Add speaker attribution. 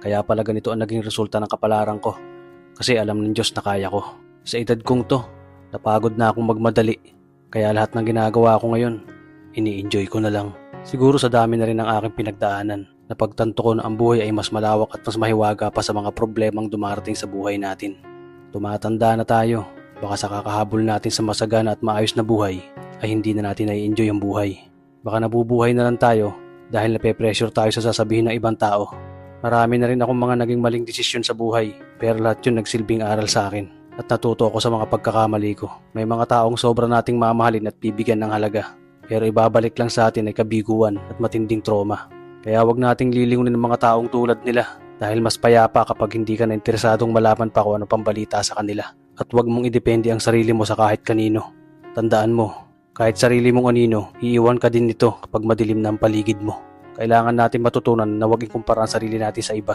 Speaker 1: Kaya pala ganito ang naging resulta ng kapalaran ko. Kasi alam ng Diyos na kaya ko. Sa edad kong to, napagod na akong magmadali. Kaya lahat ng ginagawa ko ngayon, ini-enjoy ko na lang. Siguro sa dami na rin ng aking pinagdaanan, napagtanto ko na ang buhay ay mas malawak at mas mahiwaga pa sa mga problemang dumarating sa buhay natin. Tumatanda na tayo, baka sa kakahabol natin sa masagana at maayos na buhay, ay hindi na natin nai-enjoy ang buhay. Baka nabubuhay na lang tayo dahil nape-pressure tayo sa sasabihin ng ibang tao. Marami na rin akong mga naging maling desisyon sa buhay, pero lahat yun nagsilbing aral sa akin at natuto ako sa mga pagkakamali ko. May mga taong sobra nating mamahalin at bibigyan ng halaga, pero ibabalik lang sa atin ay kabiguan at matinding trauma. Kaya wag nating lilingunin ng mga taong tulad nila dahil mas payapa kapag hindi ka na interesadong malaman pa kung ano pang balita sa kanila. At wag mong idepende ang sarili mo sa kahit kanino. Tandaan mo, kahit sarili mong anino, iiwan ka din nito kapag madilim na ang paligid mo. Kailangan natin matutunan na huwag ikumpara ang sarili natin sa iba.